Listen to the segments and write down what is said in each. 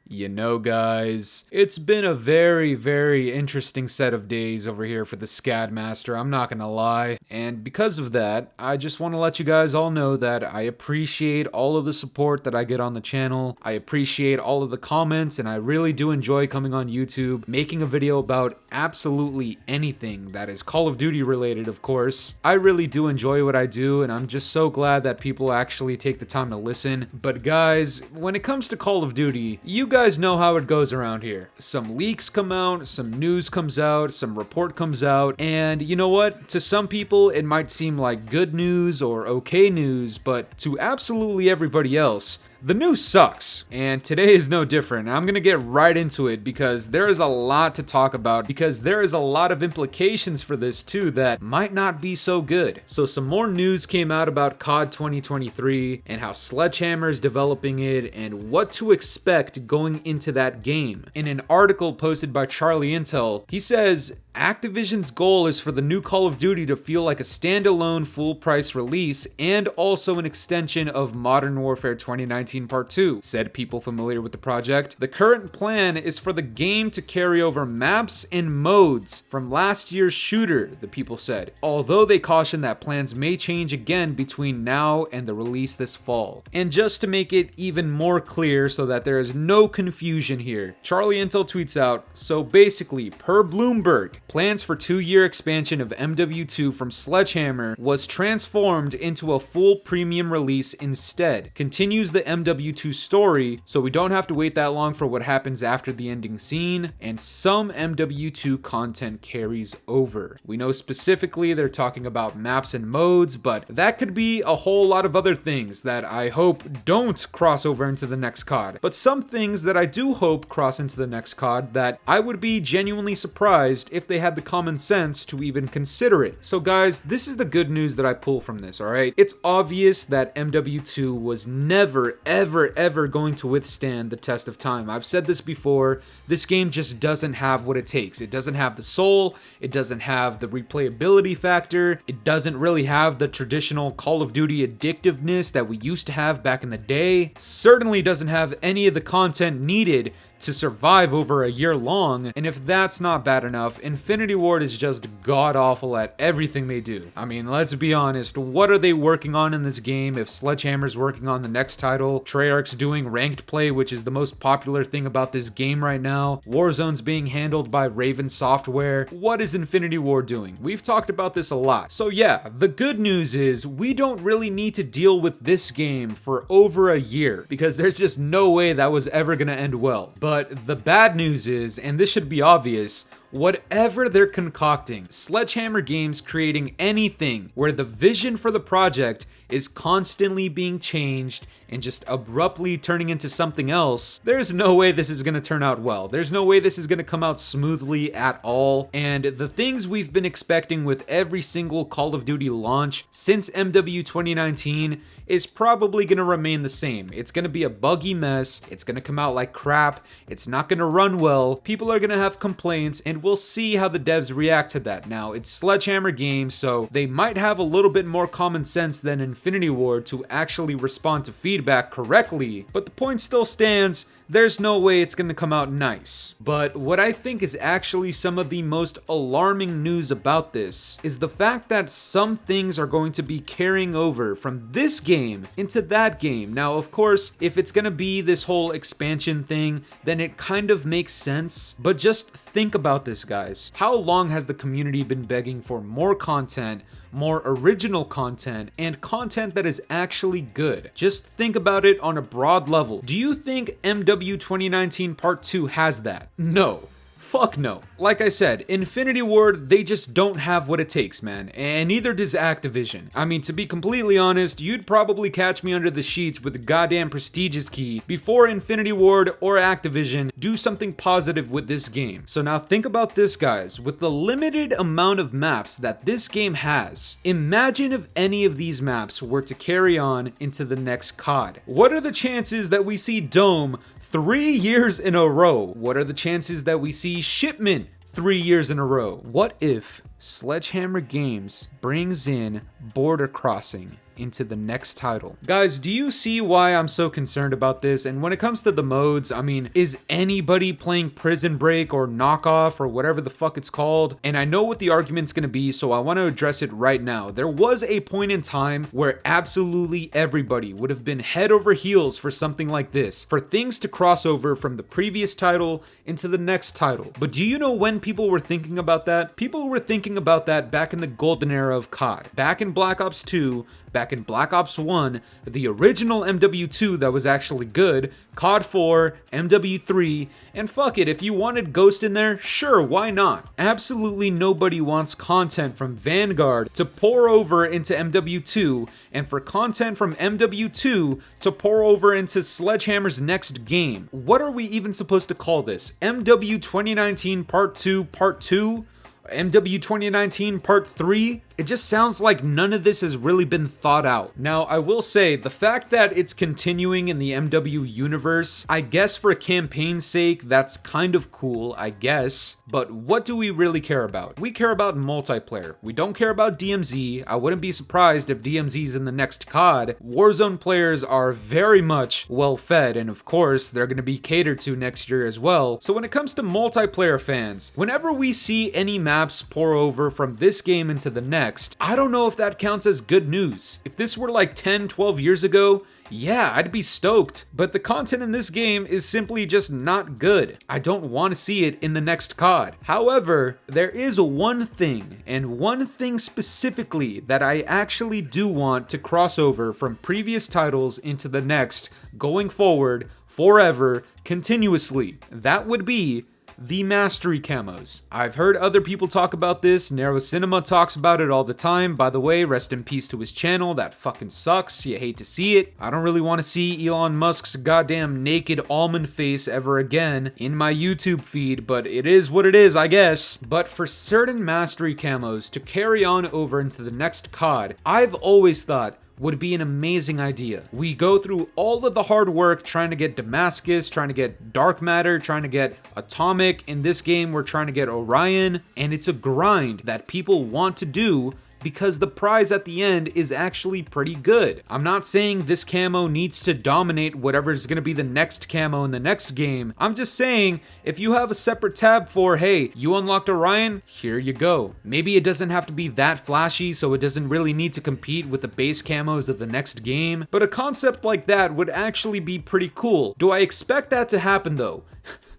You know, guys, it's been a very interesting set of days over here for the Scadmaster, I'm not gonna lie. And because of that, I just want to let you guys all know that I appreciate all of the support that I get on the channel. I appreciate all of the comments, and I really do enjoy coming on YouTube, making a video about absolutely anything that is Call of Duty related, of course. I really do enjoy what I do, and I'm just so glad that people actually take the time to listen. But guys, when it comes to Call of Duty, you guys know how it goes around here. Some leaks come out, some news comes out, some report comes out, and you know what? To some people, it might seem like good news or okay news, but to absolutely everybody else, the news sucks, and today is no different. I'm gonna get right into it because there is a lot to talk about, because there is a lot of implications for this too that might not be so good. So some more news came out about COD 2023 and how Sledgehammer is developing it and what to expect going into that game. In an article posted by Charlie Intel, he says, Activision's goal is for the new Call of Duty to feel like a standalone full-price release and also an extension of Modern Warfare 2019 Part 2, said people familiar with the project. The current plan is for the game to carry over maps and modes from last year's shooter, the people said, although they caution that plans may change again between now and the release this fall. And just to make it even more clear so that there is no confusion here, Charlie Intel tweets out, so basically, per Bloomberg, plans for 2-year expansion of MW2 from Sledgehammer was transformed into a full premium release instead. Continues the MW2 story, so we don't have to wait that long for what happens after the ending scene, and some MW2 content carries over. We know specifically they're talking about maps and modes, but that could be a whole lot of other things that I hope don't cross over into the next COD. But some things that I do hope cross into the next COD that I would be genuinely surprised if they had the common sense to even consider it. So guys, this is the good news that I pull from this, alright? It's obvious that MW2 was never, ever going to withstand the test of time. I've said this before, this game just doesn't have what it takes. It doesn't have the soul, it doesn't have the replayability factor, it doesn't really have the traditional Call of Duty addictiveness that we used to have back in the day, certainly doesn't have any of the content needed to survive over a year long, and if that's not bad enough, Infinity Ward is just god-awful at everything they do. I mean, let's be honest, what are they working on in this game if Sledgehammer's working on the next title, Treyarch's doing ranked play, which is the most popular thing about this game right now, Warzone's being handled by Raven Software, what is Infinity Ward doing? We've talked about this a lot. So yeah, the good news is we don't really need to deal with this game for over a year, because there's just no way that was ever gonna end well. But the bad news is, and this should be obvious, whatever they're concocting, Sledgehammer Games creating anything where the vision for the project is constantly being changed and just abruptly turning into something else, there's no way this is going to turn out well. There's no way this is going to come out smoothly at all. And the things we've been expecting with every single Call of Duty launch since MW 2019 is probably going to remain the same. It's going to be a buggy mess. It's going to come out like crap. It's not going to run well. People are going to have complaints, and we'll see how the devs react to that. Now, it's Sledgehammer Games, so they might have a little bit more common sense than Infinity Ward to actually respond to feedback correctly, but the point still stands. There's no way it's going to come out nice. But what I think is actually some of the most alarming news about this is the fact that some things are going to be carrying over from this game into that game. Now, of course, if it's going to be this whole expansion thing, then it kind of makes sense. But just think about this, guys. How long has the community been begging for more content, more original content, and content that is actually good? Just think about it on a broad level. Do you think MW 2019 Part 2 has that? No. Fuck no. Like I said, Infinity Ward, they just don't have what it takes, man. And neither does Activision. I mean, to be completely honest, you'd probably catch me under the sheets with a goddamn prestigious key before Infinity Ward or Activision do something positive with this game. So now think about this, guys. With the limited amount of maps that this game has, imagine if any of these maps were to carry on into the next COD. What are the chances that we see Dome 3 years in a row? What are the chances that we see Shipment 3 years in a row? What if Sledgehammer Games brings in Border Crossing into the next title. Guys, do you see why I'm so concerned about this? And when it comes to the modes, I mean, is anybody playing Prison Break or Knockoff or whatever the fuck it's called? And I know what the argument's gonna be, so I want to address it right now. There was a point in time where absolutely everybody would have been head over heels for something like this, for things to cross over from the previous title into the next title. But do you know when people were thinking about that? People were thinking about that back in the golden era of COD. Back in Black Ops 2, back in Black Ops 1, the original MW2 that was actually good, COD 4, MW3, and fuck it, if you wanted Ghost in there, sure, why not? Absolutely nobody wants content from Vanguard to pour over into MW2, and for content from MW2 to pour over into Sledgehammer's next game. What are we even supposed to call this? MW 2019 Part 2 Part 2? MW 2019 Part 3? It just sounds like none of this has really been thought out. Now, I will say, the fact that it's continuing in the MW universe, I guess for campaign's sake, that's kind of cool, I guess. But what do we really care about? We care about multiplayer. We don't care about DMZ. I wouldn't be surprised if DMZ's in the next COD. Warzone players are very much well fed, and of course, they're going to be catered to next year as well. So when it comes to multiplayer fans, whenever we see any maps pour over from this game into the next, I don't know if that counts as good news. If this were like 10, 12 years ago, yeah, I'd be stoked. But the content in this game is simply just not good. I don't want to see it in the next COD. However, there is one thing, and one thing specifically, that I actually do want to cross over from previous titles into the next, going forward, forever, continuously. That would be the mastery camos. I've heard other people talk about this. Narrow Cinema talks about it all the time. By the way, rest in peace to his channel. That fucking sucks. You hate to see it. I don't really want to see Elon Musk's goddamn naked almond face ever again in my YouTube feed, but it is what it is, I guess. But for certain mastery camos to carry on over into the next COD, I've always thought would be an amazing idea. We go through all of the hard work trying to get Damascus, trying to get Dark Matter, trying to get Atomic. In this game, we're trying to get Orion, and it's a grind that people want to do because the prize at the end is actually pretty good. I'm not saying this camo needs to dominate whatever is going to be the next camo in the next game. I'm just saying, if you have a separate tab for, hey, you unlocked Orion, here you go. Maybe it doesn't have to be that flashy, so it doesn't really need to compete with the base camos of the next game, but a concept like that would actually be pretty cool. Do I expect that to happen though?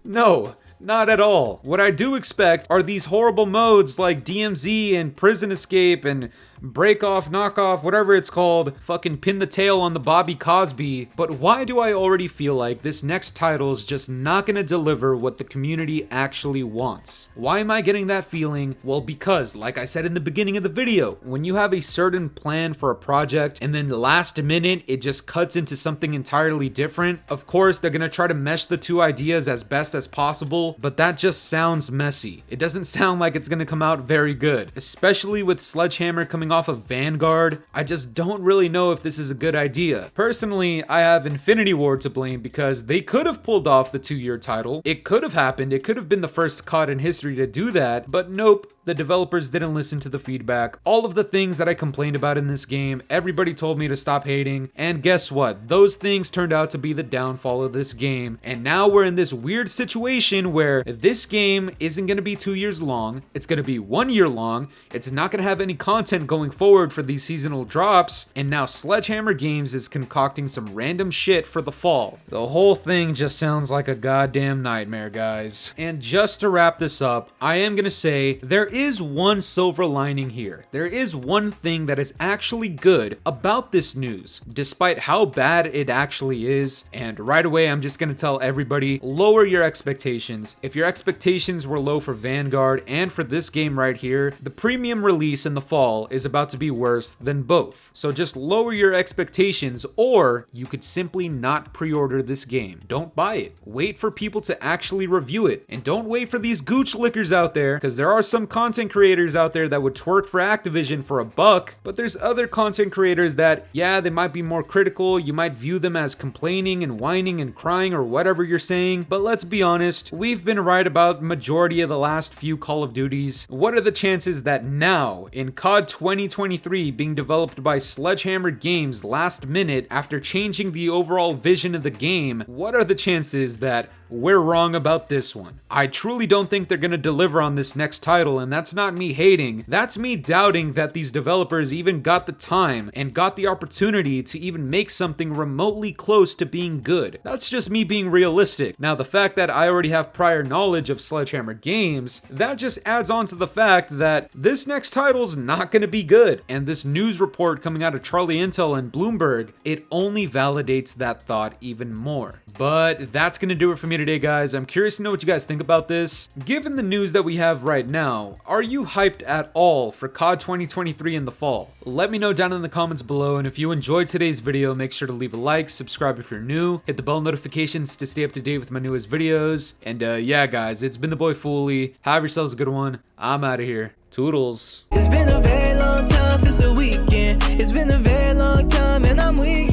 No. Not at all. What I do expect are these horrible modes like DMZ and Prison Escape and Break Off, Knockoff, whatever it's called, fucking pin the tail on the Bobby Cosby. But why do I already feel like this next title is just not gonna deliver what the community actually wants? Why am I getting that feeling? Well, because, like I said in the beginning of the video, when you have a certain plan for a project and then last minute it just cuts into something entirely different, of course they're gonna try to mesh the two ideas as best as possible, but that just sounds messy. It doesn't sound like it's gonna come out very good, especially with Sledgehammer coming off of Vanguard. I just don't really know if this is a good idea. Personally, I have Infinity Ward to blame because they could have pulled off the 2-year title. It could have happened. It could have been the first COD in history to do that, but nope. The developers didn't listen to the feedback. All of the things that I complained about in this game, everybody told me to stop hating, and guess what? Those things turned out to be the downfall of this game, and now we're in this weird situation where this game isn't going to be 2 years long, it's going to be 1 year long, it's not going to have any content going forward for these seasonal drops, and now Sledgehammer Games is concocting some random shit for the fall. The whole thing just sounds like a goddamn nightmare, guys. And just to wrap this up, I am going to say there is one silver lining here. There is one thing that is actually good about this news, despite how bad it actually is. And right away, I'm just gonna tell everybody, lower your expectations. If your expectations were low for Vanguard and for this game right here, the premium release in the fall is about to be worse than both. So just lower your expectations, or you could simply not pre-order this game. Don't buy it. Wait for people to actually review it. And don't wait for these gooch lickers out there, because there are some content creators out there that would twerk for Activision for $1, but there's other content creators that, yeah, they might be more critical, you might view them as complaining and whining and crying or whatever you're saying, but let's be honest, we've been right about majority of the last few Call of Duties. What are the chances that now, in COD 2023 being developed by Sledgehammer Games last minute after changing the overall vision of the game, what are the chances that we're wrong about this one? I truly don't think they're gonna deliver on this next title, and that's not me hating, that's me doubting that these developers even got the time and got the opportunity to even make something remotely close to being good. That's just me being realistic. Now, the fact that I already have prior knowledge of Sledgehammer Games, that just adds on to the fact that this next title's not gonna be good. And this news report coming out of Charlie Intel and Bloomberg, it only validates that thought even more. But that's gonna do it for me today, guys. I'm curious to know what you guys think about this. Given the news that we have right now, are you hyped at all for COD 2023 in the fall? Let me know down in the comments below, and if you enjoyed today's video, make sure to leave a like, subscribe if you're new, hit the bell notifications to stay up to date with my newest videos, and yeah guys, it's been the boy Fooly. Have yourselves a good one. I'm out of here. Toodles. It's been a very long time since the weekend. It's been a very long time and I'm weak.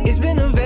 It's been a very